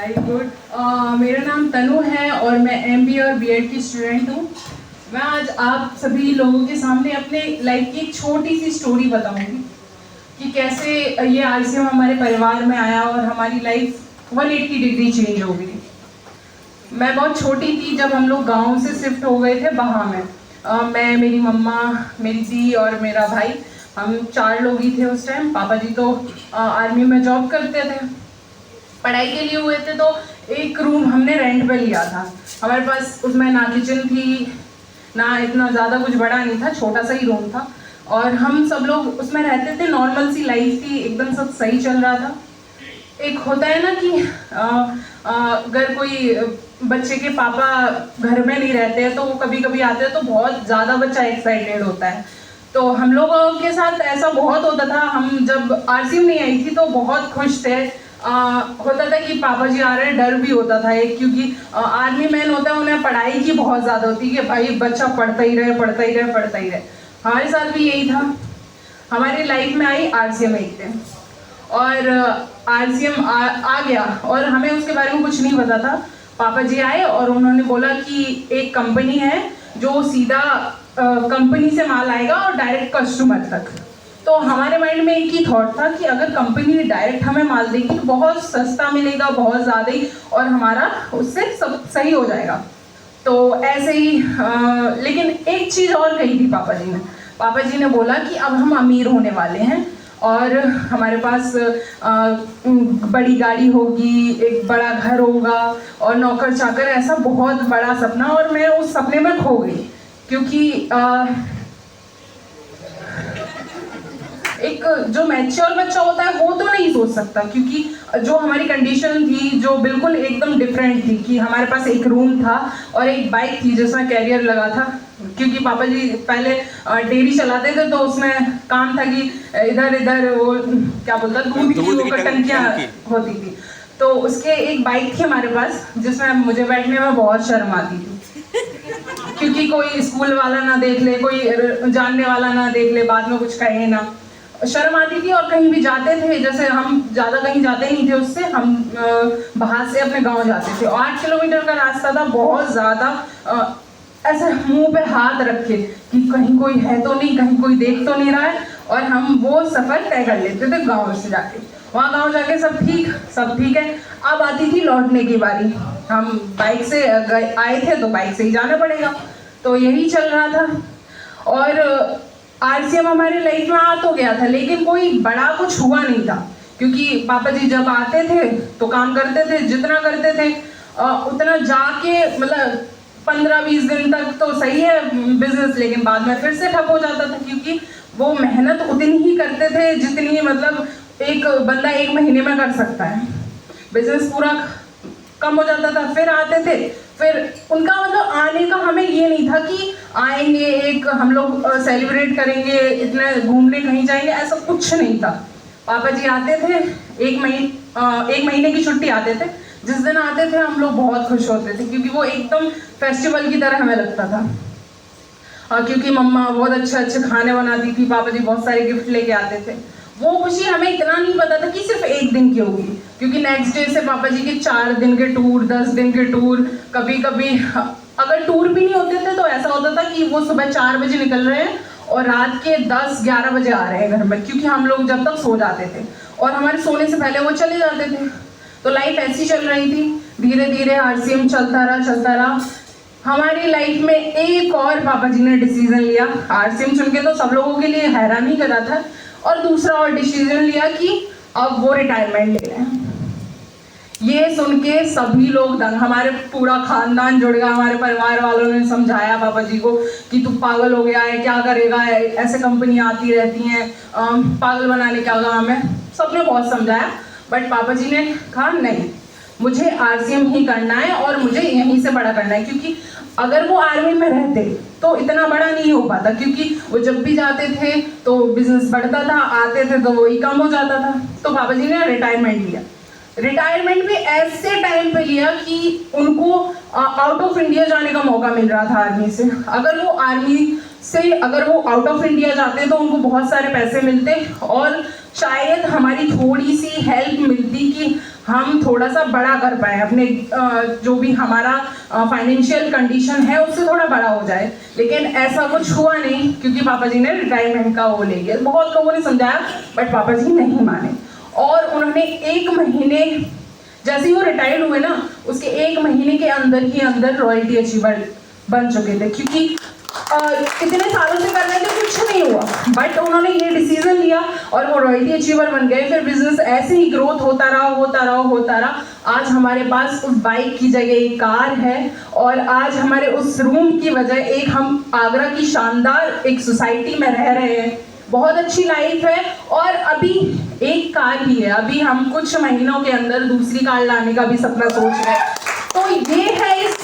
Very good. मेरा नाम तनु है और मैं MBA और BEd की स्टूडेंट हूँ। मैं आज आप सभी लोगों के सामने अपने लाइफ की एक छोटी सी स्टोरी बताऊंगी कि कैसे ये RCM हमारे परिवार में आया और हमारी लाइफ 180 डिग्री चेंज हो गई। मैं बहुत छोटी थी जब हम लोग गांव से शिफ्ट हो गए थे बहा में। मैं, मेरी मम्मा, मेरी दी और मेरा भाई, हम 4 लोग ही थे उस टाइम। पापा जी तो आर्मी में जॉब करते थे, पढ़ाई के लिए हुए थे, तो एक रूम हमने रेंट पे लिया था। हमारे पास उसमें ना किचन थी, ना इतना ज़्यादा कुछ बड़ा नहीं था, छोटा सा ही रूम था और हम सब लोग उसमें रहते थे। नॉर्मल सी लाइफ थी, एकदम सब सही चल रहा था। एक होता है ना कि अगर कोई बच्चे के पापा घर में नहीं रहते हैं तो वो कभी कभी आते हैं तो बहुत ज़्यादा बच्चा एक्साइटेड होता है। तो हम लोगों के साथ ऐसा बहुत होता था। हम जब RCM नहीं आई थी तो बहुत खुश थे। होता था कि पापा जी आ रहे हैं, डर भी होता था एक, क्योंकि आर्मी मैन होता है, उन्हें पढ़ाई की बहुत ज़्यादा होती है कि भाई बच्चा पढ़ता ही रहे, पढ़ता ही रहे, पढ़ता ही रहे। हमारे साथ भी यही था। हमारी लाइफ में आई RCM एक दिन और RCM आ गया और हमें उसके बारे में कुछ नहीं पता था। पापा जी आए और उन्होंने बोला कि एक कंपनी है जो सीधा कंपनी से माल आएगा और डायरेक्ट कस्टमर तक। तो हमारे माइंड में एक ही थॉट था कि अगर कंपनी डायरेक्ट हमें माल देगी तो बहुत सस्ता मिलेगा, बहुत ज़्यादा ही, और हमारा उससे सब सही हो जाएगा। तो ऐसे ही लेकिन एक चीज़ और कही थी पापा जी ने बोला कि अब हम अमीर होने वाले हैं और हमारे पास बड़ी गाड़ी होगी, एक बड़ा घर होगा और नौकर चाकर, ऐसा बहुत बड़ा सपना। और मैं उस सपने में खो गई, क्योंकि एक जो मैच्योर बच्चा होता है वो तो नहीं सोच सकता, क्योंकि जो हमारी कंडीशन थी जो बिल्कुल एकदम डिफरेंट थी कि हमारे पास एक रूम था और एक बाइक थी जिसमें कैरियर लगा था, क्योंकि पापा जी पहले डेयरी चलाते थे तो उसमें काम था कि इधर इधर वो क्या बोलता, दूध की वो टंकियाँ होती थी। तो उसके एक बाइक थी हमारे पास जिसमें मुझे बैठने में बहुत शर्म आती थी, क्योंकि कोई स्कूल वाला ना देख ले, कोई जानने वाला ना देख ले, बाद में कुछ कहे ना, शर्म आती थी। और कहीं भी जाते थे, जैसे हम ज़्यादा कहीं जाते नहीं थे उससे, हम बाहर से अपने गांव जाते थे। 8 किलोमीटर का रास्ता था, बहुत ज़्यादा ऐसे मुंह पे हाथ रखे कि कहीं कोई है तो नहीं, कहीं कोई देख तो नहीं रहा है, और हम वो सफ़र तय कर लेते थे गाँव से जाके। वहाँ गाँव जाके सब ठीक है। अब आती थी लौटने की बारी। हम बाइक से आए थे तो बाइक से ही जाना पड़ेगा, तो यही चल रहा था। और RCM हमारे लाइफ में आ तो गया था, लेकिन कोई बड़ा कुछ हुआ नहीं था, क्योंकि पापा जी जब आते थे तो काम करते थे, जितना करते थे उतना जाके, मतलब 15-20 दिन तक तो सही है बिजनेस, लेकिन बाद में फिर से ठप हो जाता था, क्योंकि वो मेहनत उतनी ही करते थे जितनी मतलब एक बंदा 1 महीने में कर सकता है। बिजनेस पूरा कम हो जाता था, फिर आते थे। फिर उनका मतलब आने का हमें ये नहीं था कि आएंगे एक हम लोग सेलिब्रेट करेंगे, इतने घूमने कहीं जाएंगे, ऐसा कुछ नहीं था। पापा जी आते थे, 1 महीने की छुट्टी आते थे। जिस दिन आते थे हम लोग बहुत खुश होते थे, क्योंकि वो एकदम फेस्टिवल की तरह हमें लगता था। क्योंकि मम्मा बहुत अच्छे खाने बनाती थी, पापा जी बहुत सारे गिफ्ट लेके आते थे। वो खुशी हमें इतना नहीं पता था कि सिर्फ 1 दिन की होगी, क्योंकि नेक्स्ट डे से पापा जी के 4 दिन के टूर, 10 दिन के टूर, कभी कभी अगर टूर भी नहीं होते थे तो ऐसा होता था कि वो सुबह 4 बजे निकल रहे हैं और रात के 10-11 बजे आ रहे हैं घर में, क्योंकि हम लोग जब तक सो जाते थे और हमारे सोने से पहले वो चले जाते थे। तो लाइफ ऐसी चल रही थी। धीरे धीरे RCM चलता रहा। हमारी लाइफ में एक और पापा जी ने डिसीजन लिया। RCM सुन के तो सब लोगों के लिए हैरान ही करा था, और दूसरा और डिसीजन लिया कि अब वो रिटायरमेंट ले रहे हैं। ये सुन के सभी लोग दंग, हमारे पूरा खानदान जुड़ गया। हमारे परिवार वालों ने समझाया पापा जी को कि तू पागल हो गया है, क्या करेगा, ऐसे कंपनी आती रहती हैं, पागल बनाने का काम है। सबने बहुत समझाया, बट पापा जी ने कहा नहीं, मुझे RCM ही करना है और मुझे यहीं से बड़ा करना है, क्योंकि अगर वो आर्मी में रहते तो इतना बड़ा नहीं हो पाता, क्योंकि वो जब भी जाते थे तो बिजनेस बढ़ता था, आते थे तो वही कम हो जाता था। तो पापा जी ने रिटायरमेंट लिया। रिटायरमेंट भी ऐसे टाइम पे लिया कि उनको आउट ऑफ इंडिया जाने का मौका मिल रहा था आर्मी से। अगर वो आउट ऑफ इंडिया जाते तो उनको बहुत सारे पैसे मिलते और शायद हमारी थोड़ी सी हेल्प मिलती कि हम थोड़ा सा बड़ा कर पाए अपने जो भी हमारा फाइनेंशियल कंडीशन है उससे थोड़ा बड़ा हो जाए। लेकिन ऐसा कुछ हुआ नहीं, क्योंकि पापा जी ने रिटायरमेंट का वो ले लिया। बहुत लोगों ने समझाया बट पापा जी नहीं माने, और उन्होंने 1 महीने, जैसे ही वो रिटायर्ड हुए ना, उसके 1 महीने के अंदर ही अंदर रॉयल्टी अचीवर बन चुके थे। क्योंकि इतने सालों से कर रहे थे, कुछ नहीं हुआ, बट उन्होंने ये डिसीजन लिया और वो रॉयल्टी अचीवर बन गए। फिर बिजनेस ऐसे ही ग्रोथ होता रहा। आज हमारे पास उस बाइक की जगह एक कार है, और आज हमारे उस रूम की वजह एक हम आगरा की शानदार एक सोसाइटी में रह रहे हैं। बहुत अच्छी लाइफ है, और अभी एक कार ही है, अभी हम कुछ महीनों के अंदर दूसरी कार लाने का भी सपना सोच रहे हैं। तो ये है इस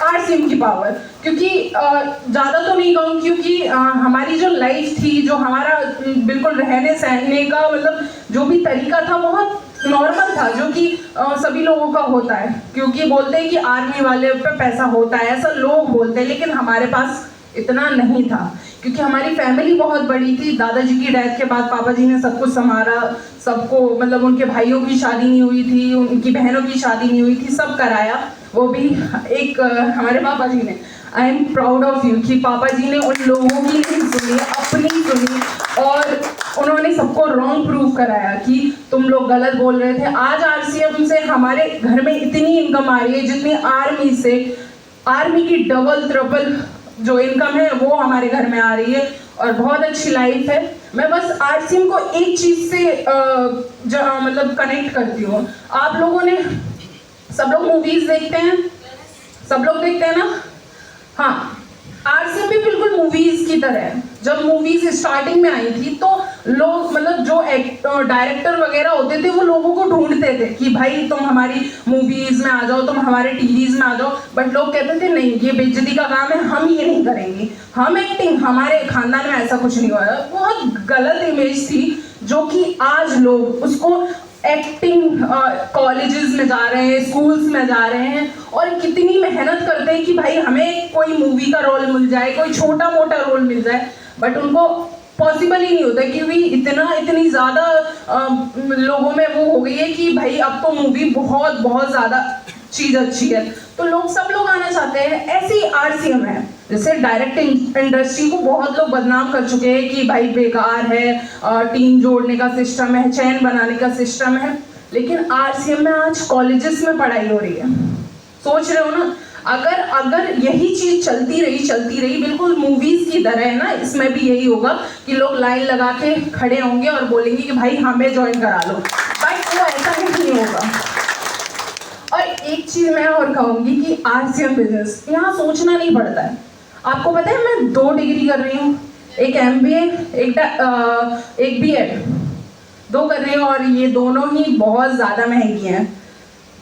RCM की पावर। क्योंकि ज़्यादा तो नहीं कहूँ, क्योंकि हमारी जो लाइफ थी, जो हमारा बिल्कुल रहने सहने का मतलब जो भी तरीका था, बहुत नॉर्मल था, जो कि सभी लोगों का होता है। क्योंकि बोलते हैं कि आर्मी वाले पे पैसा होता है, ऐसा लोग बोलते हैं, लेकिन हमारे पास इतना नहीं था। क्योंकि हमारी फैमिली बहुत बड़ी थी। दादाजी की डेथ के बाद पापा जी ने सब कुछ संभाला, सबको मतलब उनके भाइयों की शादी नहीं हुई थी, उनकी बहनों की शादी नहीं हुई थी, सब कराया। वो भी एक हमारे पापा जी ने। I am proud of you कि पापा जी ने उन लोगों की नहीं सुनी, अपनी सुनी, और उन्होंने सबको रॉन्ग प्रूव कराया कि तुम लोग गलत बोल रहे थे। आज RCM से हमारे घर में इतनी इनकम आ रही है जितनी आर्मी से, आर्मी की डबल ट्रिपल जो इनकम है वो हमारे घर में आ रही है, और बहुत अच्छी लाइफ है। मैं बस RCM को एक चीज से मतलब कनेक्ट करती हूँ। आप लोगों ने, सब लोग मूवीज देखते हैं, सब लोग देखते हैं ना? हाँ, RCM भी बिल्कुल मूवीज की तरह है। जब मूवीज स्टार्टिंग में आई थी तो लोग मतलब जो डायरेक्टर वगैरह होते थे वो लोगों को ढूंढते थे कि भाई तुम हमारी मूवीज में आ जाओ, तुम हमारे टीवीज में आ जाओ। बट लोग कहते थे नहीं, ये बेइज्जती का काम है, हम ये नहीं करेंगे, हम एक्टिंग, हमारे खानदान में ऐसा कुछ नहीं हुआ। बहुत गलत इमेज थी, जो कि आज लोग उसको एक्टिंग कॉलेजेस में जा रहे हैं, स्कूल्स में जा रहे हैं, और कितनी मेहनत करते हैं कि भाई हमें कोई मूवी का रोल मिल जाए, कोई छोटा मोटा रोल मिल जाए। बट उनको पॉसिबल ही नहीं होता, क्योंकि इतनी ज़्यादा लोगों में वो हो गई है कि भाई अब तो मूवी बहुत ज़्यादा चीज़ अच्छी है, तो सब लोग आना चाहते हैं। ऐसी RCM है। जैसे डायरेक्ट इंडस्ट्री को बहुत लोग बदनाम कर चुके हैं कि भाई बेकार है, टीम जोड़ने का सिस्टम है, चैन बनाने का सिस्टम है, लेकिन RCM में आज कॉलेजेस में पढ़ाई हो रही है। सोच रहे हो ना, अगर यही चीज चलती रही बिल्कुल मूवीज की तरह है ना, इसमें भी यही होगा कि लोग लाइन लगा के खड़े होंगे और बोलेंगे कि भाई हमें ज्वाइन करा लो, बट वो ऐसा नहीं होगा। और एक चीज मैं और कहूंगी कि RCM बिजनेस यहाँ सोचना नहीं पड़ता है। आपको पता है मैं 2 डिग्री कर रही हूँ, एक MBA, एक BEd, 2 कर रही हूँ, और ये दोनों ही बहुत ज़्यादा महंगी हैं,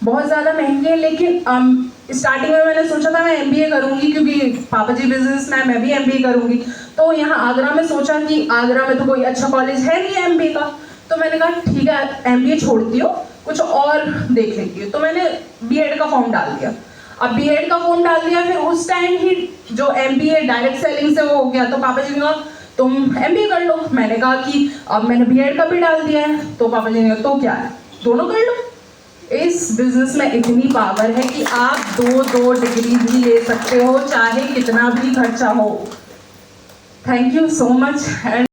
बहुत ज़्यादा महंगी है। लेकिन स्टार्टिंग में मैंने सोचा था मैं MBA करूँगी, क्योंकि पापा जी बिजनेस में, मैं भी MBA करूँगी। तो यहाँ आगरा में सोचा कि आगरा में तो कोई अच्छा कॉलेज है नहीं MBA का, तो मैंने कहा ठीक है MBA छोड़ती हूँ, कुछ और देख लेती हूँ। तो मैंने BEd का फॉर्म डाल दिया। अब BEd का फॉर्म डाल दिया, फिर उस टाइम ही जो MBA डायरेक्ट सेलिंग से वो हो गया, तो पापा जी ने कहा तुम MBA कर लो। मैंने कहा कि अब मैंने BEd का भी डाल दिया है, तो पापा जी ने कहा तो क्या है, दोनों कर लो। इस बिजनेस में इतनी पावर है कि आप 2 डिग्री भी ले सकते हो, चाहे कितना भी खर्चा हो। Thank you so much.